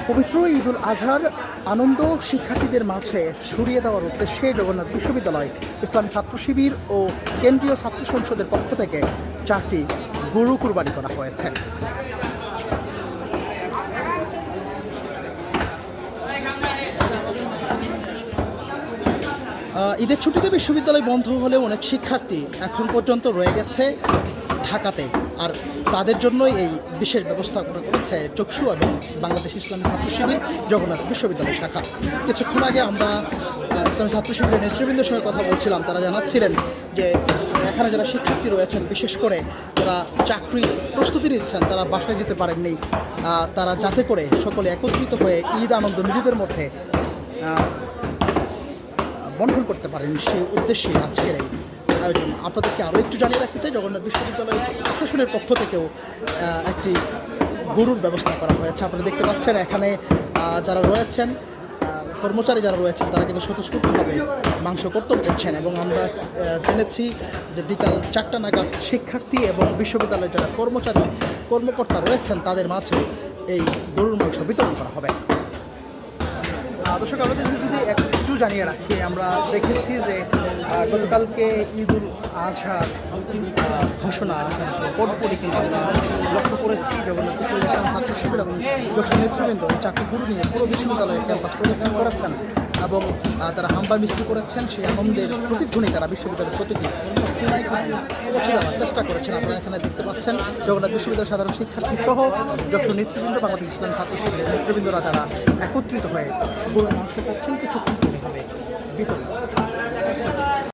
পবিত্র ঈদ উল আজহার আনন্দ শিক্ষার্থীদের মাঝে ছড়িয়ে দেওয়ার উদ্দেশ্যে জগন্নাথ বিশ্ববিদ্যালয় ইসলামী ছাত্র শিবির ও কেন্দ্রীয় ছাত্র সংসদের পক্ষ থেকে 4টি গরু কুরবানি করা হয়েছে। ঈদের ছুটিতে বিশ্ববিদ্যালয় বন্ধ হলেও অনেক শিক্ষার্থী এখন পর্যন্ত রয়ে গেছে ঢাকাতে, আর তাদের জন্যই এই বিশেষ ব্যবস্থা করেছে চক্ষু এবং বাংলাদেশ ইসলামী ছাত্র শিবির জগন্নাথ বিশ্ববিদ্যালয় শাখা। কিছুক্ষণ আগে আমরা ইসলামী ছাত্র শিবিরের নেতৃবৃন্দের সঙ্গে কথা বলছিলাম। তারা জানাচ্ছিলেন যে এখানে যারা শিক্ষার্থী রয়েছেন, বিশেষ করে যারা চাকরি প্রস্তুতি নিচ্ছেন, তারা বাসায় যেতে পারেননি। তারা যাতে করে সকলে একত্রিত হয়ে ঈদ আনন্দ নিজেদের মধ্যে বন্ধন করতে পারেন, সেই উদ্দেশ্যে আজকের এই আয়োজন। আপনাদেরকে আরও একটু জানিয়ে রাখতে চাই, জগন্নাথ বিশ্ববিদ্যালয় প্রশাসনের পক্ষ থেকেও একটি গরুর ব্যবস্থা করা হয়েছে। আপনারা দেখতে পাচ্ছেন এখানে যারা রয়েছেন, কর্মচারী যারা রয়েছেন, তারা কিন্তু স্বতঃস্ফূর্তভাবে মাংস কর্তন করছেন। এবং আমরা জেনেছি যে বিকাল 4টা নাগাদ শিক্ষার্থী এবং বিশ্ববিদ্যালয়ের যারা কর্মকর্তা রয়েছেন, তাদের মাঝে এই গরুর মাংস বিতরণ করা হবে। দর্শক, আমাদের যদি একটু জানিয়ে রাখি, আমরা দেখেছি যে গতকালকে ঈদ উল আজহার ঘোষণা পরপরই কিন্তু আমরা লক্ষ্য করেছি জগন্নাথ বিশ্ববিদ্যালয় ছাত্র শিবির এবং দক্ষিণ নেতৃবৃন্দ এই 4টি গরু নিয়ে পুরো বিশ্ববিদ্যালয়ের ক্যাম্পাস পরিদর্শন করেছেন এবং তারা হাম্বা মিছিল করেছেন। সেই আনন্দের প্রতিধ্বনি তারা বিশ্ববিদ্যালয়ের প্রতিটি পৌঁছে দেওয়ার চেষ্টা করেছেন। আপনারা এখানে দেখতে পাচ্ছেন জগন্নাথ বিশ্ববিদ্যালয়ের সাধারণ শিক্ষার্থী সহ যখন নেতৃবৃন্দ, বাংলাদেশ ইসলামী ছাত্র শিবিরের নেতৃবৃন্দরা তারা একত্রিত হয়ে গরুর মাংস করছেন। কিছুক্ষণ পরে হবে বিতরণ।